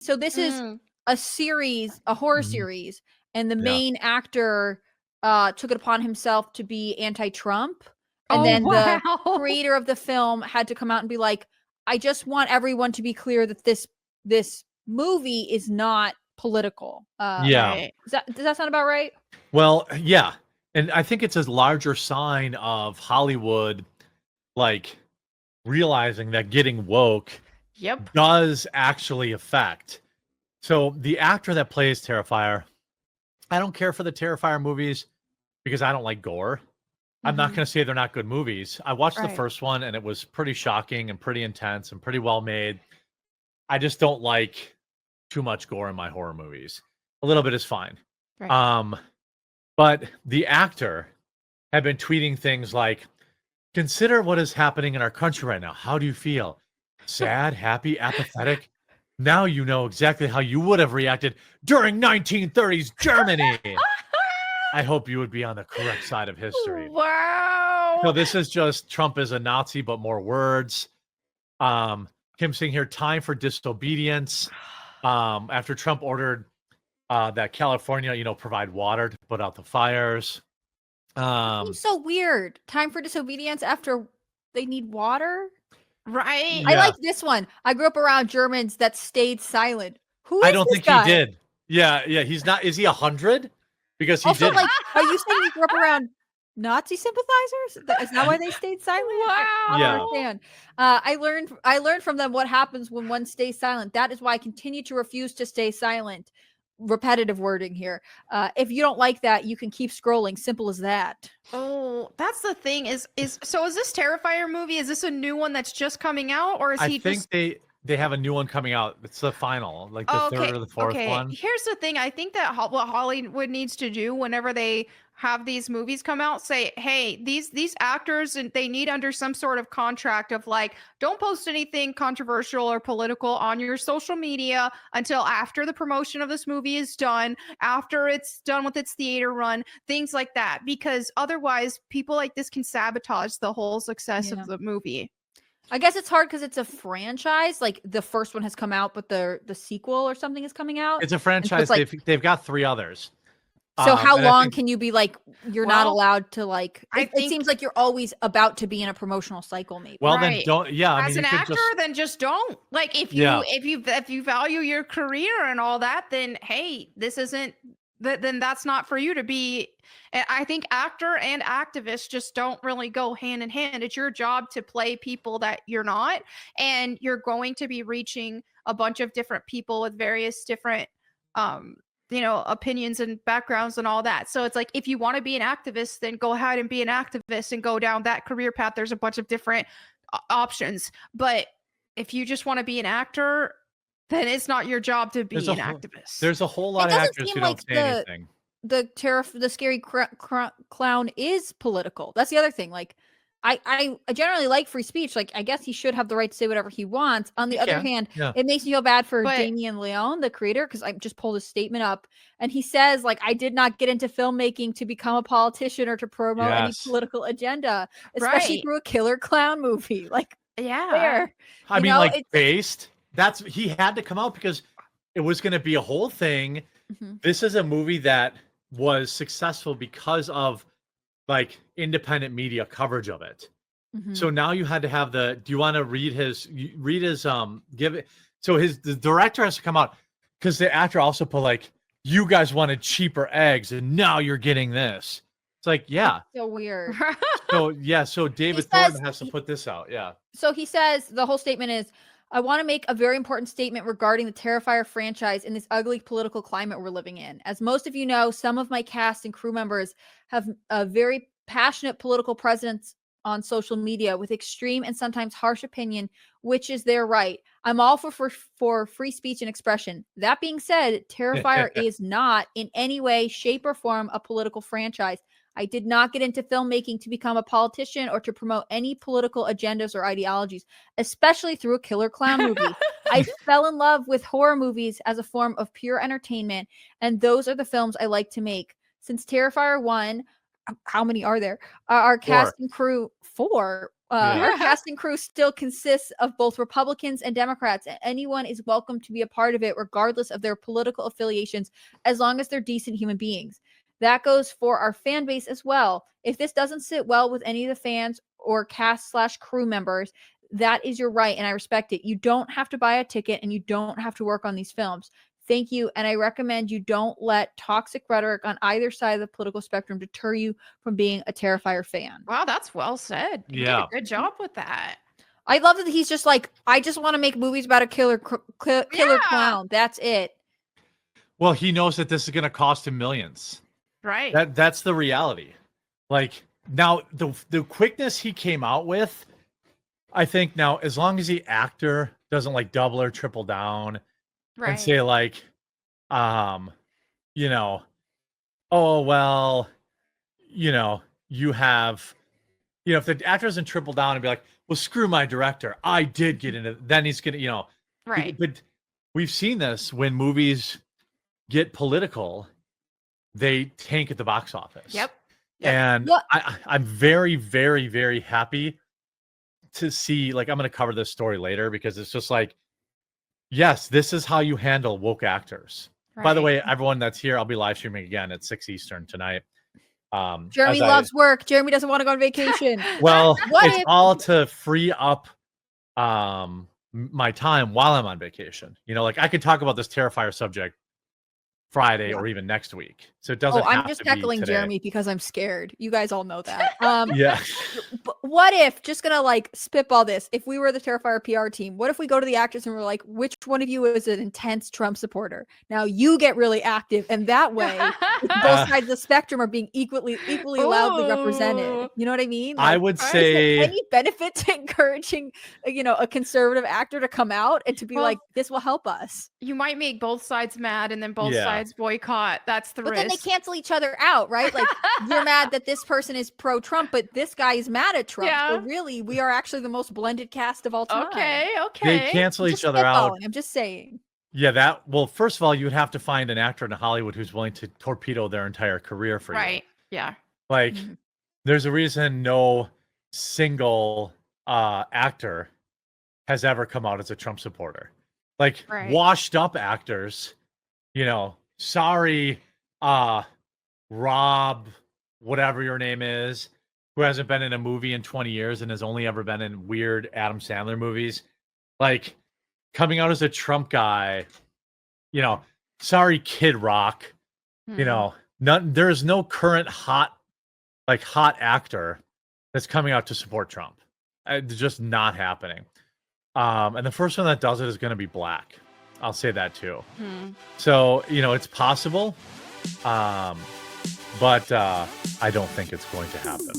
So this is a series, a horror series, and the main actor took it upon himself to be anti-Trump. And then the creator of the film had to come out and be like, I just want everyone to be clear that this movie is not political. Right. Does that sound about right? Well, yeah. And I think it's a larger sign of Hollywood, like, realizing that getting woke does actually affect. So the actor that plays Terrifier, I don't care for the Terrifier movies because I don't like gore. I'm not going to say they're not good movies. I watched the first one and it was pretty shocking and pretty intense and pretty well made. I just don't like too much gore in my horror movies. A little bit is fine. Right. But the actor had been tweeting things like, consider what is happening in our country right now. How do you feel? Sad, happy, apathetic? Now you know exactly how you would have reacted during 1930s Germany. I hope you would be on the correct side of history. Wow. So this is just Trump is a Nazi, but more words. Him saying here, time for disobedience. After Trump ordered that California, provide water to put out the fires. Seems so weird. Time for disobedience after they need water. Right. I like this one. I grew up around Germans that stayed silent. Who is I don't this think guy? he did. Yeah. He's not. Is he 100? Because he also, did. Like, are you saying you grew up around Nazi sympathizers? Is that why they stayed silent? Wow. I don't understand. I learned from them what happens when one stays silent. That is why I continue to refuse to stay silent. Repetitive wording here. If you don't like that, you can keep scrolling. Simple as that. Oh, that's the thing. Is this Terrifier movie? Is this a new one that's just coming out, or is he just? I think they have a new one coming out. It's the final, like the third or the fourth one. Here's the thing. I think that what Hollywood needs to do whenever they have these movies come out, say, hey, these actors, and they need under some sort of contract of like, don't post anything controversial or political on your social media until after the promotion of this movie is done, after it's done with its theater run, things like that. Because otherwise, people like this can sabotage the whole success of the movie. I guess it's hard because it's a franchise. Like the first one has come out, but the sequel or something is coming out. It's a franchise. So it's like, they've got 3 others. So how long can you be like, you're not allowed to like, it seems like you're always about to be in a promotional cycle maybe. Well, then don't, As an actor, then just don't. Like if you value your career and all that, then hey, this isn't, then that's not for you to be. I think actor and activist just don't really go hand in hand. It's your job to play people that you're not, and you're going to be reaching a bunch of different people with various different opinions and backgrounds and all that. So it's like, if you want to be an activist, then go ahead and be an activist and go down that career path. There's a bunch of different options. But if you just want to be an actor, then it's not your job to be an activist. There's a whole lot of actors who don't say anything. The scary clown is political. That's the other thing. Like, I generally like free speech. Like, I guess he should have the right to say whatever he wants. On the other hand, it makes me feel bad for Damien Leone, the creator, because I just pulled his statement up, and he says, like, I did not get into filmmaking to become a politician or to promote any political agenda, especially through a killer clown movie. Like, fair. I mean, like, based. He had to come out because it was going to be a whole thing. Mm-hmm. This is a movie that was successful because of like independent media coverage of it. Mm-hmm. So now you had to have do you want to read his give it? So the director has to come out because the actor also put like, you guys wanted cheaper eggs and now you're getting this. It's like, yeah. That's so weird. So David Thornton has to put this out. Yeah. So he says, the whole statement is, I want to make a very important statement regarding the Terrifier franchise in this ugly political climate we're living in. As most of you know, some of my cast and crew members have a very passionate political presence on social media with extreme and sometimes harsh opinion, which is their right. I'm all for free speech and expression. That being said, Terrifier is not in any way, shape, or form a political franchise. I did not get into filmmaking to become a politician or to promote any political agendas or ideologies, especially through a killer clown movie. I fell in love with horror movies as a form of pure entertainment, and those are the films I like to make. Since Terrifier 1, how many are there? Our cast and crew, 4. Our cast and crew still consists of both Republicans and Democrats, and anyone is welcome to be a part of it, regardless of their political affiliations, as long as they're decent human beings. That goes for our fan base as well. If this doesn't sit well with any of the fans or cast/crew members, that is your right, and I respect it. You don't have to buy a ticket, and you don't have to work on these films. Thank you, and I recommend you don't let toxic rhetoric on either side of the political spectrum deter you from being a Terrifier fan. Wow, that's well said. You did a good job with that. I love that he's just like, I just want to make movies about a killer clown. That's it. Well, he knows that this is going to cost him millions. Right. That's the reality. Like, now, the quickness he came out with, I think now, as long as the actor doesn't like double or triple down and say like, you know, oh, well, you know, you have, you know, if the actor doesn't triple down and be like, well, screw my director, I did get into, then he's going to, you know. Right. But we've seen this when movies get political, they tank at the box office. Yep. And I'm very, very, very happy to see, like, I'm going to cover this story later because it's just like, yes, this is how you handle woke actors. Right. By the way, everyone that's here, I'll be live streaming again at 6 Eastern tonight. Jeremy loves work. Jeremy doesn't want to go on vacation. Well, it's all to free up my time while I'm on vacation. You know, like I could talk about this Terrifier subject Friday or even next week. So it doesn't I'm just heckling Jeremy because I'm scared. You guys all know that. Yeah. But what if, just gonna like spitball this, if we were the Terrifier PR team, what if we go to the actors and we're like, which one of you is an intense Trump supporter? Now you get really active, and that way both sides of the spectrum are being equally loudly represented. You know what I mean? Like, I would say any benefit to encouraging, you know, a conservative actor to come out and to be like, this will help us. You might make both sides mad and then both sides boycott. That's the risk. Then they cancel each other out, right? Like you're mad that this person is pro-Trump, but this guy is mad at Trump. So really, we are actually the most blended cast of all time. Okay. They cancel each other out. I'm just saying. Yeah, well, first of all, you would have to find an actor in Hollywood who's willing to torpedo their entire career for you. Right. Yeah. Like, there's a reason no single actor has ever come out as a Trump supporter. Like, washed up actors, you know, sorry, Rob, whatever your name is, who hasn't been in a movie in 20 years and has only ever been in weird Adam Sandler movies. Like, coming out as a Trump guy, you know, sorry, Kid Rock, you know, there's no current hot actor that's coming out to support Trump. It's just not happening. And the first one that does it is going to be black. I'll say that too. So, you know, it's possible, but I don't think it's going to happen.